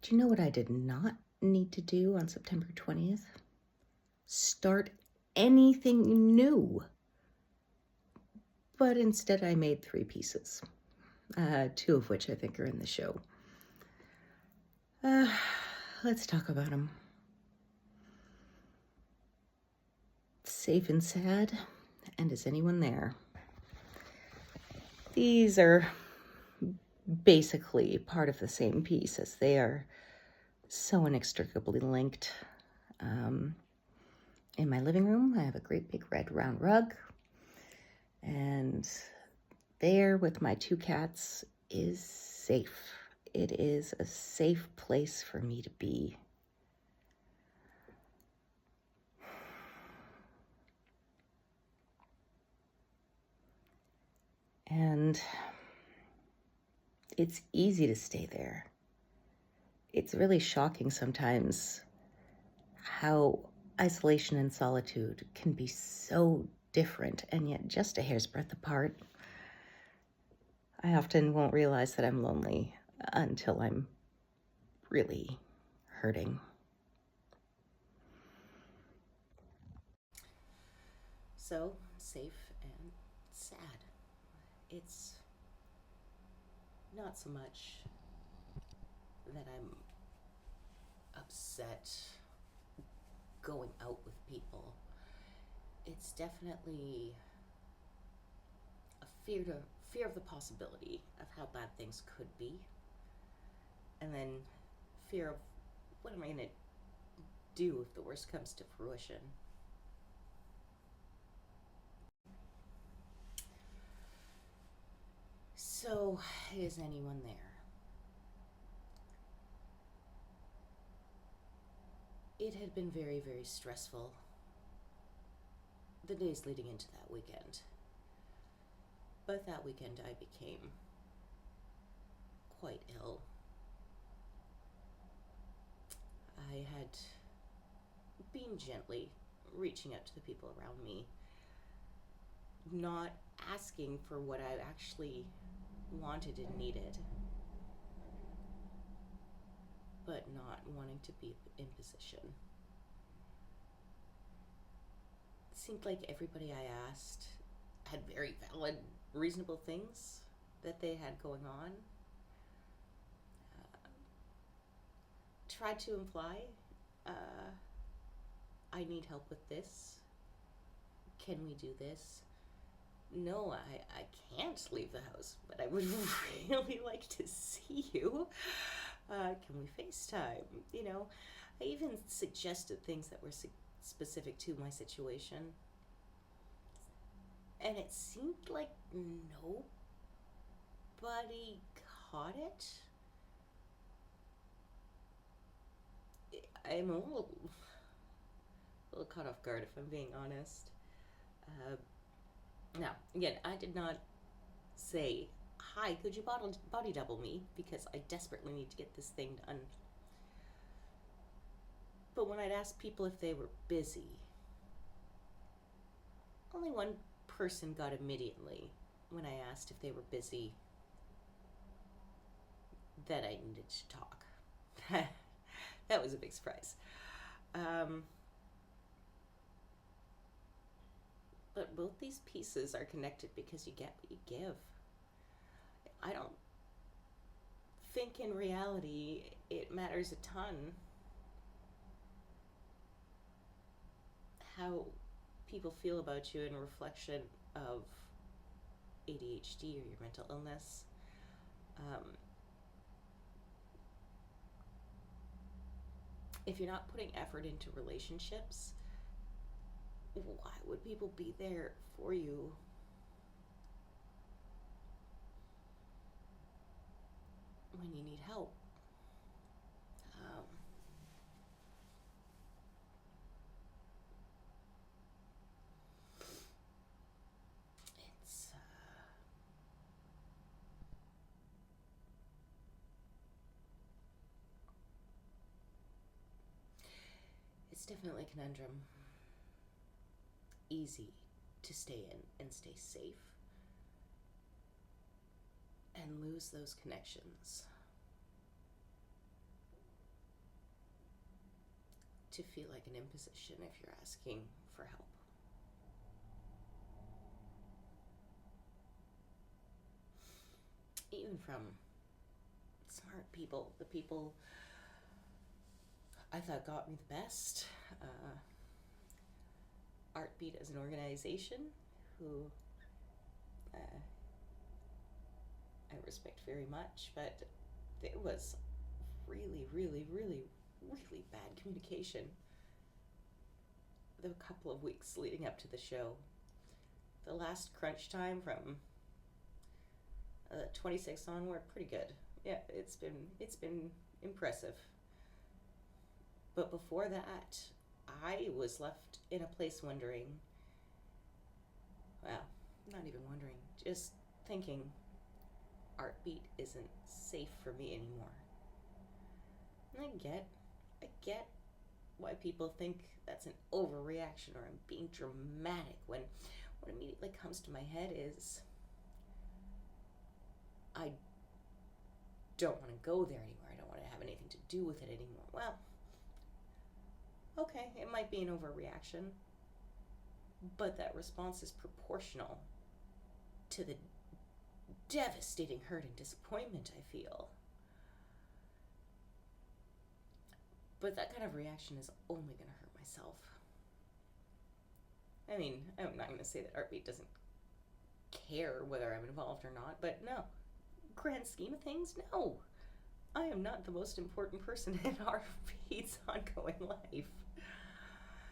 Do you know what I did not need to do on September 20th? Start anything new. But instead I made 3 pieces, 2 of which I think are in the show. Let's talk about them. Safe and Sad, and Is Anyone There? These are basically part of the same piece, as they are so inextricably linked. In my living room, I have a great big red round rug, and there with my 2 cats is safe. It is a safe place for me to be. And it's easy to stay there. It's really shocking sometimes how isolation and solitude can be so different and yet just a hair's breadth apart. I often won't realize that I'm lonely until I'm really hurting. So, safe and sad. It's not so much that I'm upset going out with people. It's definitely a fear of the possibility of how bad things could be, and then fear of what am I going to do if the worst comes to fruition. So, is anyone there? It had been very, very stressful the days leading into that weekend. But that weekend I became quite ill. I had been gently reaching out to the people around me, not asking for what I actually wanted and needed, but not wanting to be in position. It seemed like everybody I asked had very valid, reasonable things that they had going on. Tried to imply, I need help with this. Can we do this? No, I can't leave the house, but I would really like to see you. Can we FaceTime? I even suggested things that were specific to my situation. And it seemed like nobody caught it. I'm a little caught off guard, if I'm being honest. Now, again, I did not say, hi, could you body double me? Because I desperately need to get this thing done. But when I'd ask people if they were busy, only one person got immediately when I asked if they were busy that I needed to talk. That was a big surprise. But both these pieces are connected because you get what you give. I don't think in reality it matters a ton how people feel about you in reflection of ADHD or your mental illness. If you're not putting effort into relationships, why would people be there for you when you need help? It's definitely a conundrum. Easy to stay in and stay safe, and lose those connections. to feel like an imposition if you're asking for help. Even from smart people, the people I thought got me the best. Artbeat as an organization, who I respect very much, but there was really, really, really, really bad communication the couple of weeks leading up to the show. The last crunch time from 26th onward, pretty good. Yeah, it's been impressive. But before that, I was left in a place wondering, well, not even wondering, just thinking, Artbeat isn't safe for me anymore. And I get why people think that's an overreaction or I'm being dramatic, when what immediately comes to my head is I don't want to go there anymore. I don't want to have anything to do with it anymore. Well, okay, it might be an overreaction, but that response is proportional to the devastating hurt and disappointment I feel. But that kind of reaction is only going to hurt myself. I mean, I'm not going to say that Artbeat doesn't care whether I'm involved or not, but no. Grand scheme of things, no. I am not the most important person in Artbeat's ongoing life.